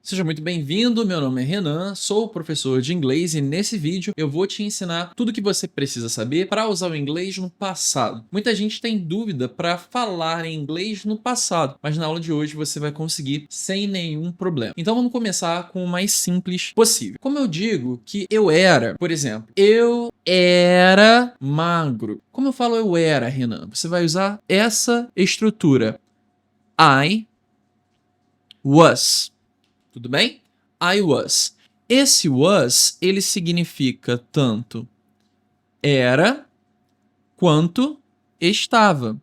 Seja muito bem-vindo, meu nome é Renan, sou professor de inglês e nesse vídeo eu vou te ensinar tudo o que você precisa saber para usar o inglês no passado. Muita gente tem dúvida para falar em inglês no passado, mas na aula de hoje você vai conseguir sem nenhum problema. Então vamos começar com o mais simples possível. Como eu digo que eu era, por exemplo, eu era magro. Como eu falo eu era, Renan? Você vai usar essa estrutura. I was. Tudo bem? I was. Esse was, ele significa tanto era quanto estava.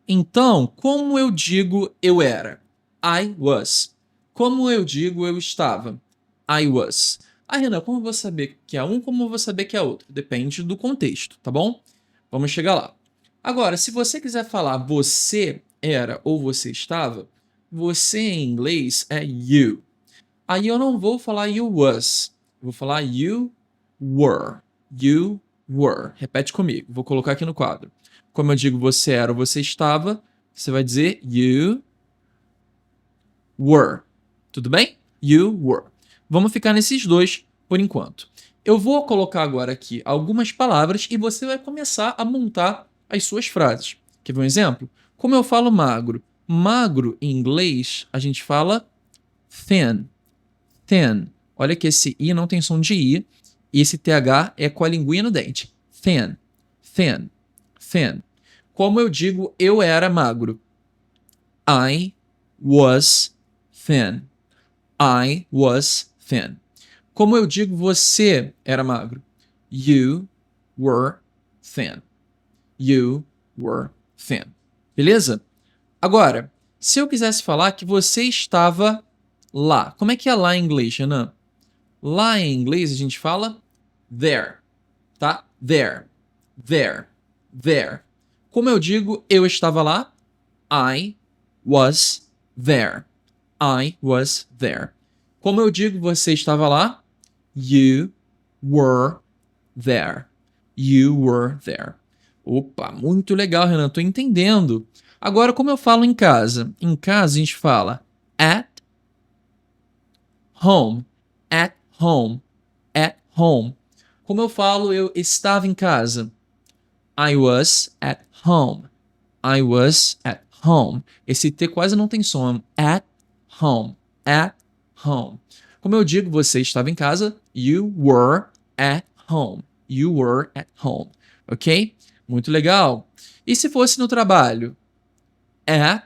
Então, como eu digo eu era? I was. Como eu digo eu estava? I was. Ah, Renan, como eu vou saber que é um, como eu vou saber que é outro? Depende do contexto, tá bom? Vamos chegar lá. Agora, se você quiser falar você era ou você estava, você em inglês é you. Aí eu não vou falar you was, vou falar you were. You were. Repete comigo, vou colocar aqui no quadro. Como eu digo você era ou você estava, você vai dizer you were. Tudo bem? You were. Vamos ficar nesses dois por enquanto. Eu vou colocar agora aqui algumas palavras e você vai começar a montar as suas frases. Quer ver um exemplo? Como eu falo magro? Magro em inglês a gente fala thin. Thin. Olha que esse I não tem som de I. E esse TH é com a linguinha no dente. Thin. Thin. Thin. Como eu digo, eu era magro. I was thin. I was thin. Como eu digo, você era magro. You were thin. You were thin. Beleza? Agora, se eu quisesse falar que você estava lá. Como é que é lá em inglês, Renan? Lá em inglês a gente fala there, tá? There, there, there. Como eu digo, eu estava lá. I was there. I was there. Como eu digo, você estava lá. You were there. You were there. Opa, muito legal, Renan. Tô entendendo. Agora, como eu falo em casa? Em casa a gente fala at home, at home, at home. Como eu falo, eu estava em casa. I was at home. I was at home. Esse T quase não tem som. At home. At home. Como eu digo, você estava em casa. You were at home. You were at home. Ok? Muito legal. E se fosse no trabalho? At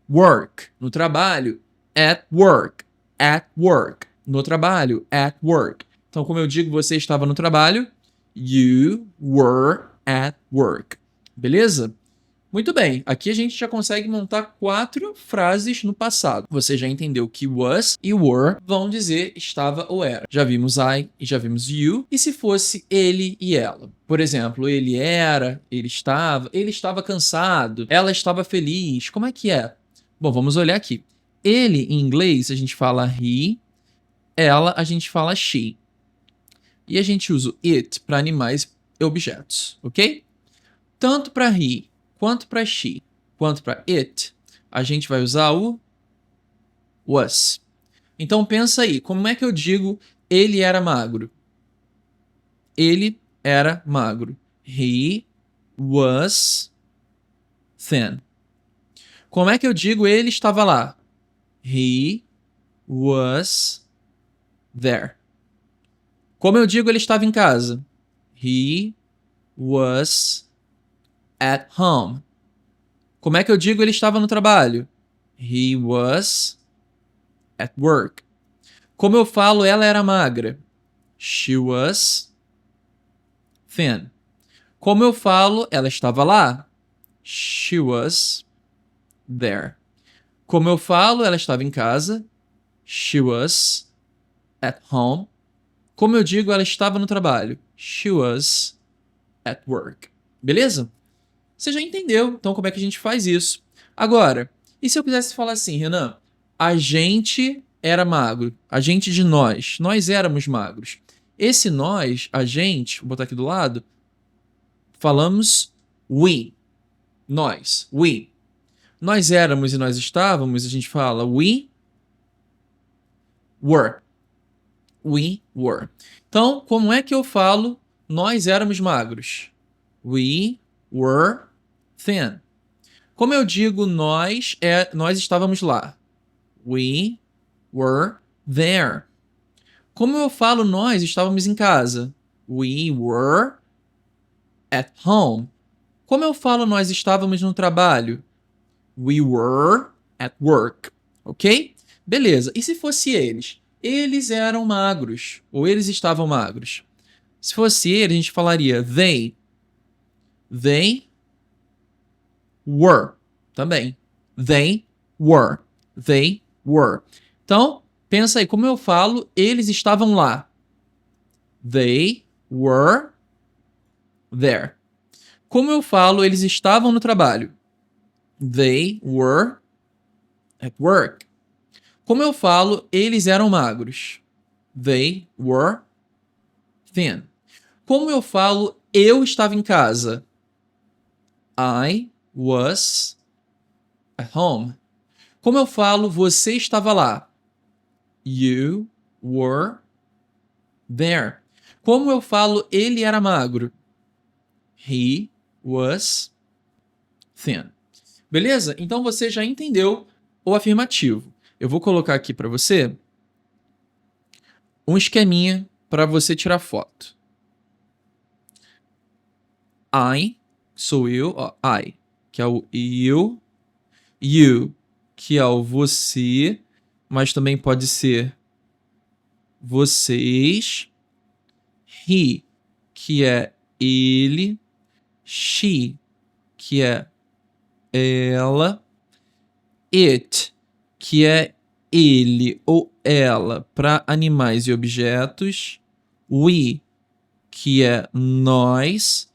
work. No trabalho. At work. At work. No trabalho. At work. Então, como eu digo, você estava no trabalho. You were at work. Beleza? Muito bem, aqui a gente já consegue montar 4 frases no passado. Você já entendeu que was e were vão dizer estava ou era. Já vimos I e já vimos you. E se fosse ele e ela? Por exemplo, ele era, ele estava cansado, ela estava feliz. Como é que é? Bom, vamos olhar aqui. Ele, em inglês, a gente fala he, ela, a gente fala she. E a gente usa o it para animais e objetos, ok? Tanto para he, quanto para she, quanto para it, a gente vai usar o was. Então pensa aí, como é que eu digo ele era magro? Ele era magro. He was thin. Como é que eu digo ele estava lá? He was there. Como eu digo ele estava em casa? He was at home. Como é que eu digo ele estava no trabalho? He was at work. Como eu falo ela era magra? She was thin. Como eu falo ela estava lá? She was there. Como eu falo ela estava em casa? She was at home. Como eu digo ela estava no trabalho? She was at work. Beleza? Você já entendeu, então, como é que a gente faz isso. Agora, e se eu quisesse falar assim, Renan? A gente era magro. A gente de nós. Nós éramos magros. Esse nós, a gente, vou botar aqui do lado, falamos we. Nós. We. Nós éramos e nós estávamos, a gente fala we were. We were. Então, como é que eu falo nós éramos magros? We were thin. Como eu digo nós estávamos lá? We were there. Como eu falo nós estávamos em casa? We were at home. Como eu falo nós estávamos no trabalho? We were at work. Ok? Beleza. E se fosse eles? Eles eram magros. Ou eles estavam magros. Se fosse ele, a gente falaria they. They were. Também. They were. They were. Então, pensa aí, como eu falo, eles estavam lá. They were there. Como eu falo, eles estavam no trabalho. They were at work. Como eu falo, eles eram magros. They were thin. Como eu falo, eu estava em casa. I was at home. Como eu falo, você estava lá. You were there. Como eu falo, ele era magro. He was thin. Beleza? Então você já entendeu o afirmativo. Eu vou colocar aqui para você um esqueminha para você tirar foto. I, sou eu, ó, I, que é o eu. You, que é o você, mas também pode ser vocês. He, que é ele. She, que é ela. It, que é ele ou ela para animais e objetos. We, que é nós.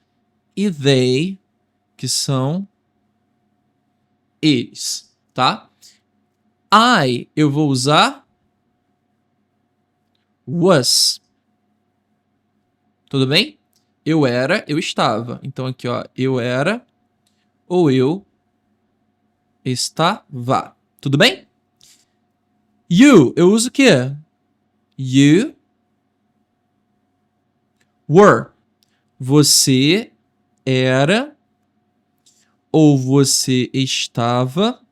E they, que são eles, tá? I, eu vou usar was. Tudo bem? Eu era, eu estava. Então aqui, ó, eu era ou eu estava. Tudo bem? You, eu uso o quê? You were. Você era ou você estava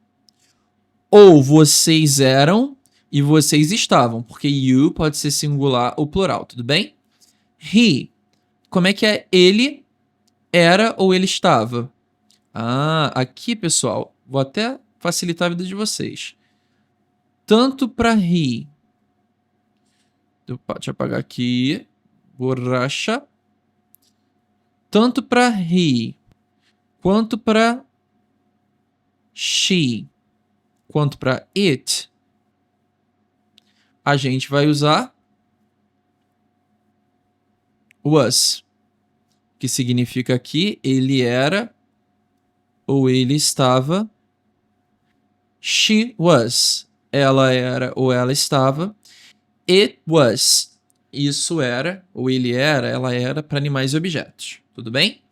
ou vocês eram e vocês estavam, porque you pode ser singular ou plural, tudo bem? He, como é que é ele era ou ele estava? Ah, aqui, pessoal, vou até facilitar a vida de vocês. Tanto para he, deixa eu apagar aqui, borracha. Tanto para he, quanto para she, quanto para it, a gente vai usar was, que significa aqui ele era ou ele estava. She was, ela era ou ela estava. It was, isso era ou ele era, ela era para animais e objetos. Tudo bem?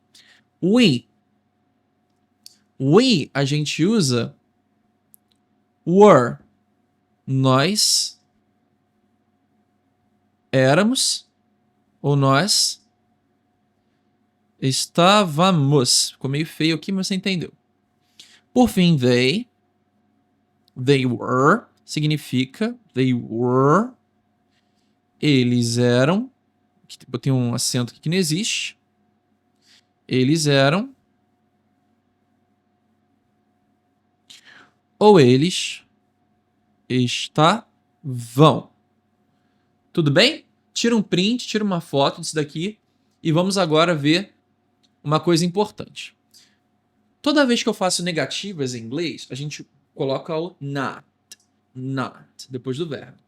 We, a gente usa were. Nós éramos ou nós estávamos. Ficou meio feio aqui, mas você entendeu. Por fim, they were, significa they were, eles eram, botei um acento aqui que não existe, eles eram, ou eles estavam. Tudo bem? Tira um print, tira uma foto disso daqui e vamos agora ver uma coisa importante. Toda vez que eu faço negativas em inglês, a gente coloca o not, depois do verbo.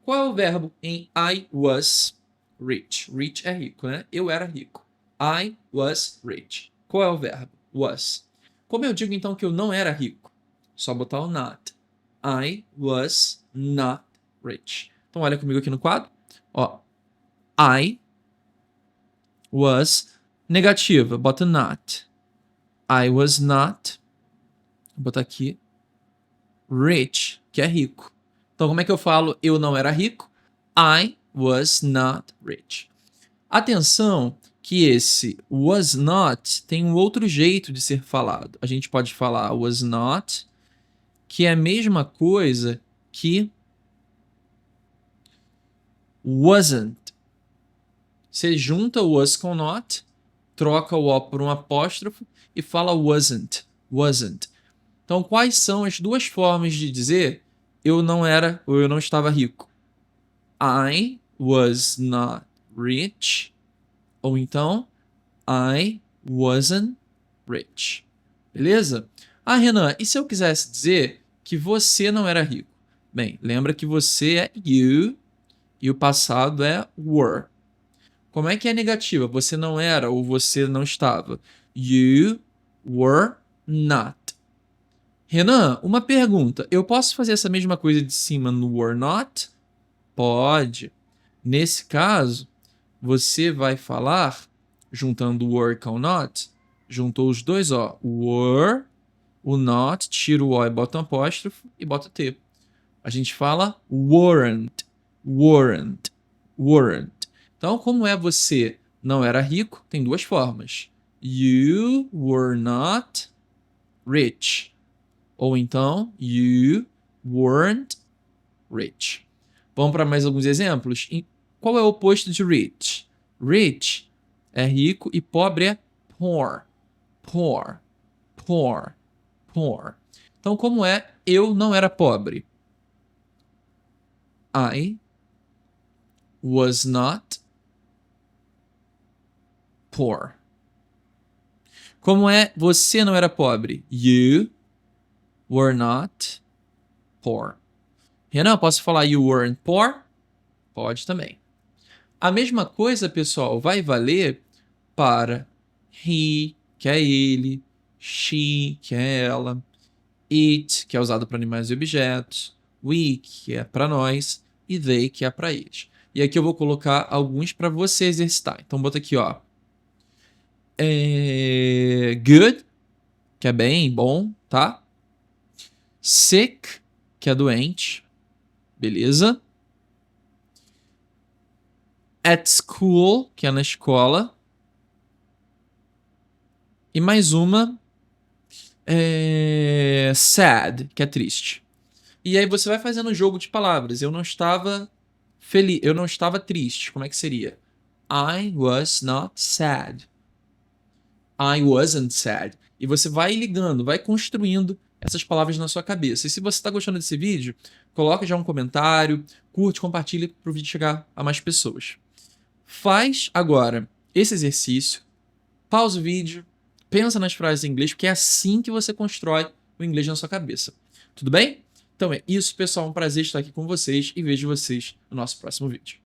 Qual é o verbo em I was rich? Rich é rico, né? Eu era rico. I was rich. Qual é o verbo? Was. Como eu digo então que eu não era rico? Só botar o not. I was not rich. Então olha comigo aqui no quadro. Ó, I was negativa, bota not. I was not, vou botar aqui, rich, que é rico. Então, como é que eu falo eu não era rico? I was not rich. Atenção que esse was not tem um outro jeito de ser falado. A gente pode falar was not, que é a mesma coisa que wasn't. Você junta o was com not, troca o O por um apóstrofo e fala wasn't, wasn't. Então, quais são as duas formas de dizer eu não era ou eu não estava rico? I was not rich, ou então I wasn't rich. Beleza? Ah, Renan, e se eu quisesse dizer que você não era rico? Bem, lembra que você é you e o passado é were. Como é que é negativa? Você não era ou você não estava? You were not. Renan, uma pergunta. Eu posso fazer essa mesma coisa de cima no were not? Pode. Nesse caso, você vai falar, juntando o were com not, juntou os dois O. Were, o not, tira o O e bota um apóstrofo e bota T. A gente fala weren't, weren't, weren't. Então, como é você não era rico, tem duas formas. You were not rich. Ou então, you weren't rich. Vamos para mais alguns exemplos? Qual é o oposto de rich? Rich é rico e pobre é poor. Poor, poor, poor. Então, como é eu não era pobre? I was not poor. Como é você não era pobre? You were not poor. Renan, posso falar you weren't poor? Pode também. A mesma coisa, pessoal, vai valer para he, que é ele, she, que é ela, it, que é usado para animais e objetos, we, que é para nós, e they, que é para eles. E aqui eu vou colocar alguns para você exercitar. Então, bota aqui, ó. Good, que é bem, bom, tá? Sick, que é doente. Beleza? At school, que é na escola. E mais uma. Sad, que é triste. E aí você vai fazendo um jogo de palavras. Eu não estava feliz, eu não estava triste. Como é que seria? I was not sad. I wasn't sad. E você vai ligando, vai construindo essas palavras na sua cabeça. E se você está gostando desse vídeo, coloca já um comentário, curte, compartilha para o vídeo chegar a mais pessoas. Faz agora esse exercício, pausa o vídeo, pensa nas frases em inglês, porque é assim que você constrói o inglês na sua cabeça. Tudo bem? Então é isso, pessoal. Um prazer estar aqui com vocês e vejo vocês no nosso próximo vídeo.